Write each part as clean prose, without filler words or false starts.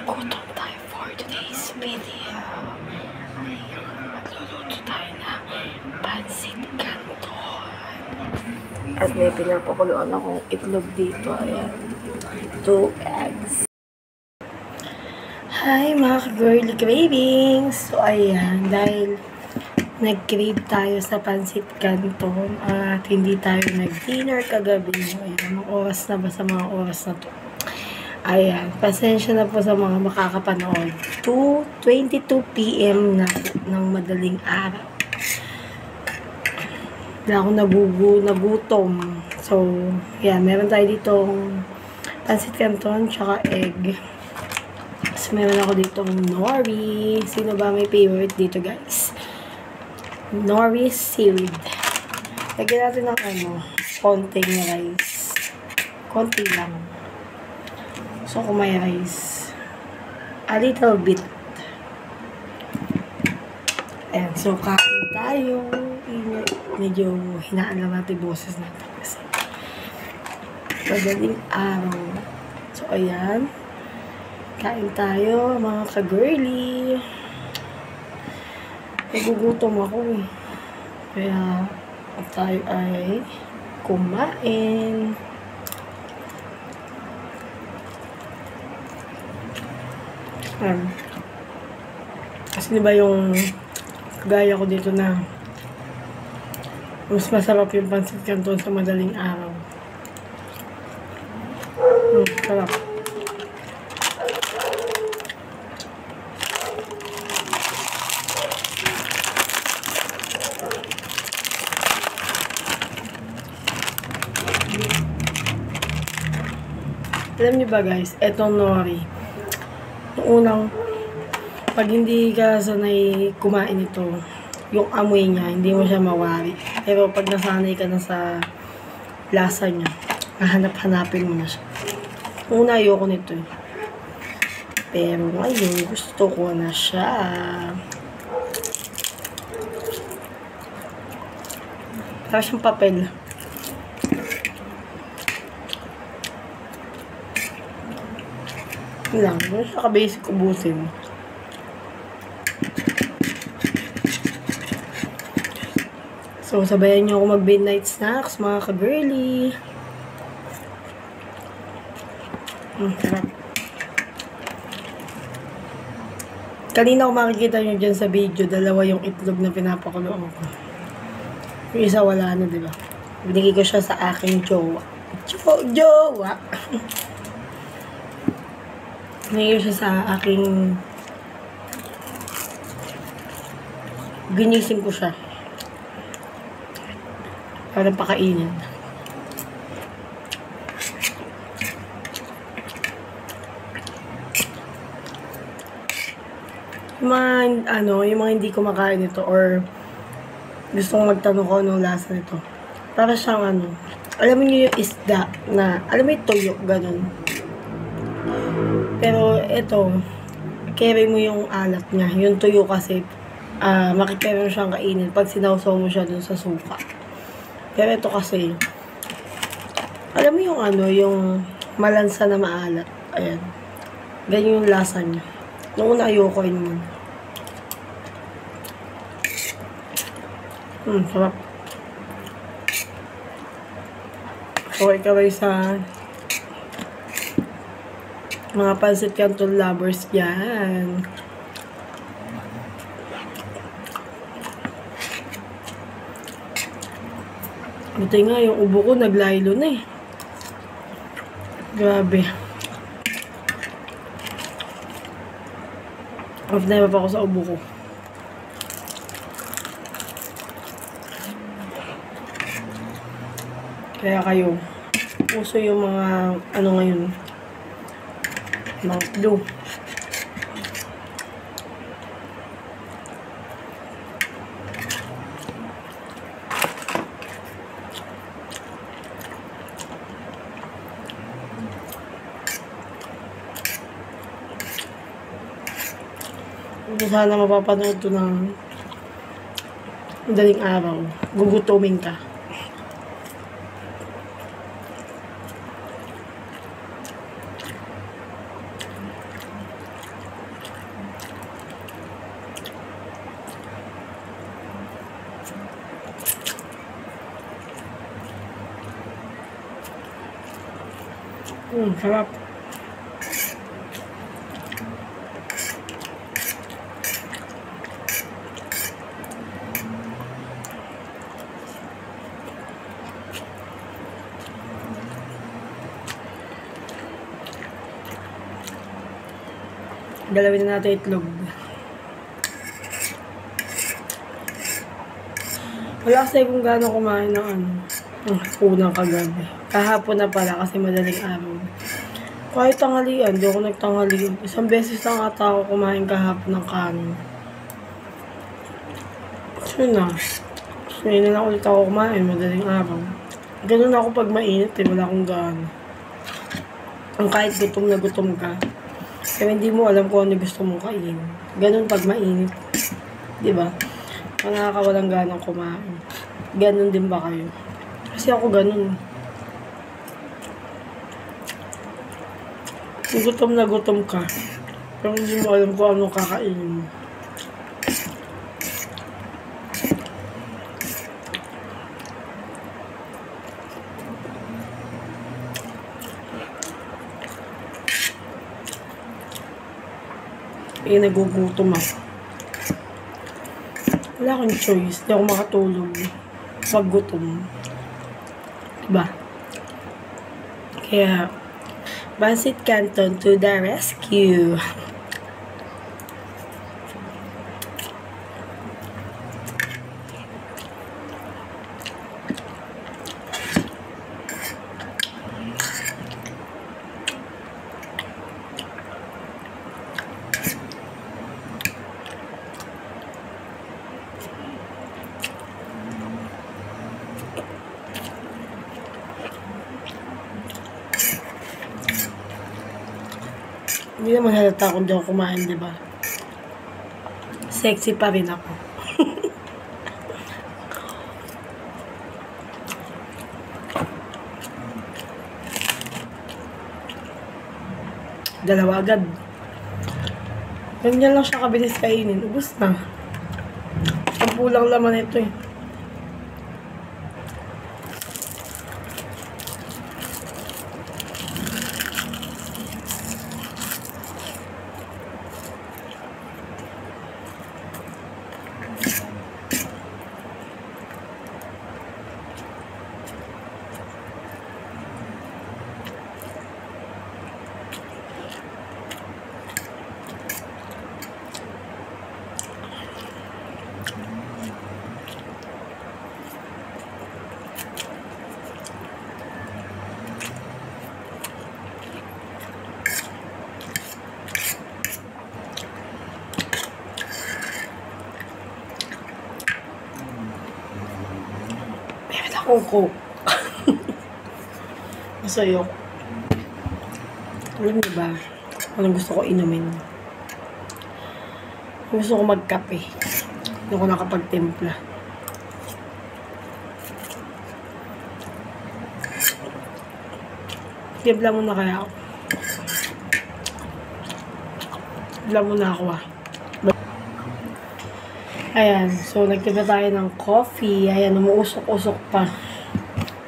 Gutom tayo for today's video. Ay, magluluto tayo ng pansit canton. At may pinapakuluan akong itlog dito. Ayan. 2 eggs. Hi mga girly cravings! So ayan, dahil nag-crave tayo sa pansit canton at hindi tayo nag-dinner kagabi. Ayan, anong oras na ba sa mga oras na to? Ayan, pasensya na po sa mga makakapanood. 2:22 PM na ng madaling araw. Wala akong nagutom. So, yan, meron tayo ditong pansit canton tsaka egg. Tapos meron ako ditong nori. Sino ba may favorite dito, guys? Nori seaweed. Lagyan natin ng konting rice. Konti lang. So, kung may rice, a little bit. Ayan, so, kain tayo. Medyo hinaan lang natin boses natin kasi madaling araw. So, ayan. Kain tayo, mga ka-girly. Nagugutom ako eh. Kaya, tayo ay kumain. Kasi diba yung gaya ko dito na mas masarap yung pansit canton sa madaling araw. Sarap. Alam niyo ba guys, etong nori, unang, pag hindi ka sanay kumain ito, yung amoy niya, hindi mo siya mawari. Pero pag nasanay ka na sa lasa niya, nahanap-hanapin mo na siya. Una, ayoko nito eh. Pero ngayon, gusto ko na siya. Para siyang papel. Lang, siya ka-basic ubusin. So, sabayan niyo ako mag-midnight snacks, mga ka-girly. Sarap. Kanina kung makikita niyo dyan sa video, dalawa yung itlog na pinapakuloan ko. Yung isa wala na, diba? Binigay ko siya sa aking jowa. Jowa! Binigay siya sa aking... Ginising ko siya. Para pakainin. Yung mga hindi kumakain nito or gustong magtanong ko anong lasa nito. Para siyang alam niyo yung isda na, alam mo yung tuyo, ganun. Pero ito, carry mo yung alat niya. Yung tuyo kasi, makikita mo siyang kainin pag sinawsaw mo siya dun sa suka. Pero ito kasi, alam mo yung yung malansa na maalat. Ayan. Ganyan yung lasa niya. Noong una ayoko yun. Sarap. Okay kaway sa mga pansit canton lovers yan. Buti nga, yung ubo ko naglaylo na eh. Grabe. Off na pa ako sa ubo ko. Kaya kayo, uso yung mga, ngayon, mga flu. Sana mapapanood to ng madaling araw. Gugutumin ka. Sarap. Galawin na natin itlog. Wala kasi kung gaano kumain ng unang kagabi. Kahapon na pala kasi madaling araw. Kahit tanghalian, di ako nagtanghalian. Isang beses lang ata ako kumain kahapon ng kanin. So na. So yun na lang ulit ako kumain, madaling araw. Ganun ako pag mainit wala akong gaano. Ang kahit gutom na gutom ka. Kaya hindi mo alam kung ano gusto mong kainin. Ganun pag mainit. Diba? Nakakawalang ganang kumain. Ganun din ba kayo? Kasi ako ganun. Gutom na gutom ka. Pero hindi mo alam kung ano kakainin mo. Nagugutom ako. Wala akong choice. Hindi ako makatulog. Pag gutom. Diba? Kaya, Pancit Canton to the rescue. Hindi naman halata kung di ako kumain, diba? Sexy pa rin ako. Dalawa agad. Ganyan lang siya kabilis kainin. Ubus na. Ang pulang laman ito eh. Coke. Masayok. Alam niyo ba, anong gusto ko inumin? Gusto ko magkape. Hindi ko nakapagtimpla. Timpla muna kaya ako. Timpla muna ako Ayan, so nagtiba tayo ng coffee. Ayan, umuusok-usok pa.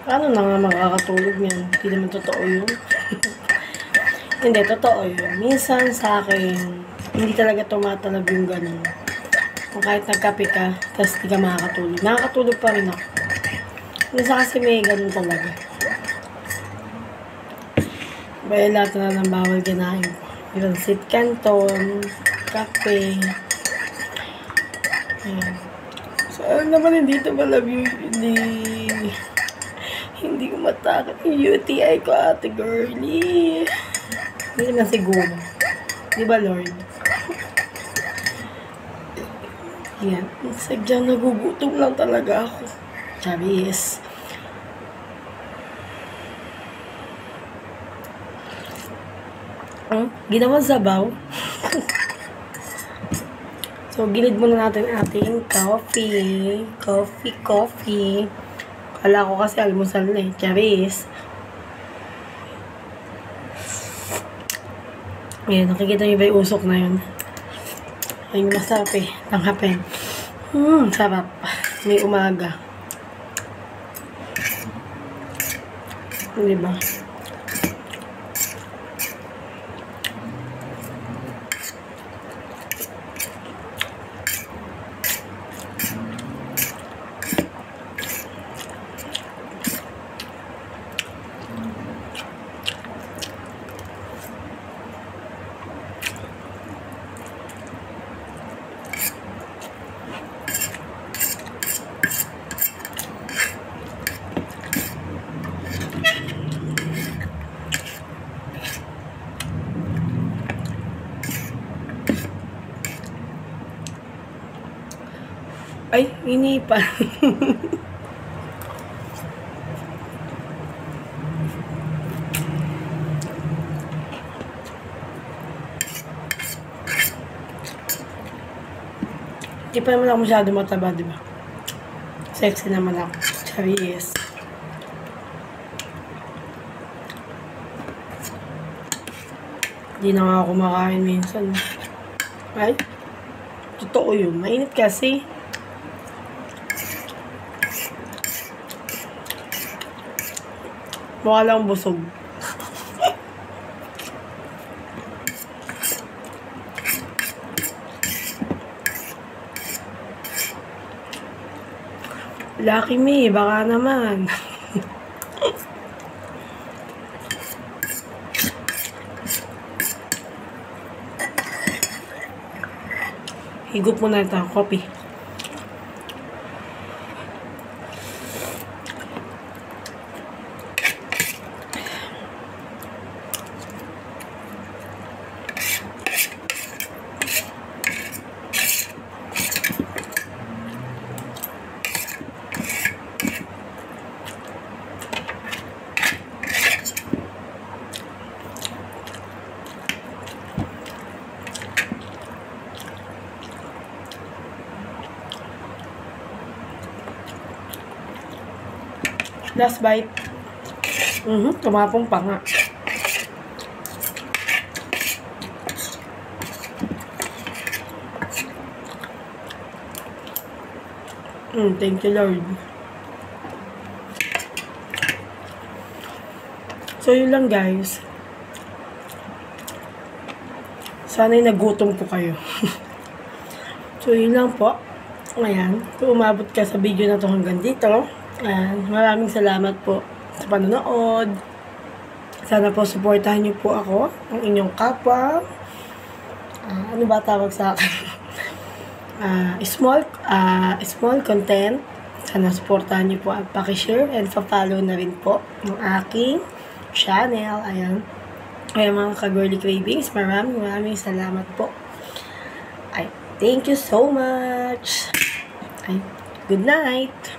Paano na nga makakatulog niyan? Hindi naman totoo yun. Hindi, totoo yun. Minsan sa akin, hindi talaga tumatalab yung ganun. Kung kahit nagkape ka, tapos hindi ka makakatulog. Nakakatulog pa rin ako. Minsan kasi may ganun talaga. Kaya lahat na ng bawal ganahin ko. Pancit Canton, kape. Ayan. So, naman hindi ito malab yung hindi ko matakot yung UTI ko, ate girlie. Hindi naman siguro. Di ba, Lord? Ayan. Sadyang nagugutom lang talaga ako. Charis. Ginawang sabaw. So, gilid muna natin ating coffee. Coffee. Kala ko kasi almusal na eh. Charis. Ayan, nakikita niyo ba yung usok na yun? Ayun, masarap eh. Tanghapin. Sarap. May umaga. Diba? Ay, inipan. Hindi pa naman ako masyado mataba, di ba? Sexy naman ako. Charis. Hindi na nga ako kumakain minsan. Ay, totoo yun. Mainit kasi. Mukha lang busog. Lucky me, baka naman. Higup muna ito ang coffee. Last bite. Tumapong pa nga. Thank you, Lord. So, yun lang, guys. Sana'y nagutom po kayo. So, yun lang po. Ayan. Kung umabot ka sa video na to hanggang dito, maraming salamat po sa panonood. Sana po supportahan niyo po ako, ang inyong kapwa. Ano ba tawag sa akin? Small content. Sana supportahan niyo po at pakishare and pa-follow na rin po ng aking channel. Ayan. Kaya mga ka-girly cravings, maraming salamat po. Thank you so much. Good night.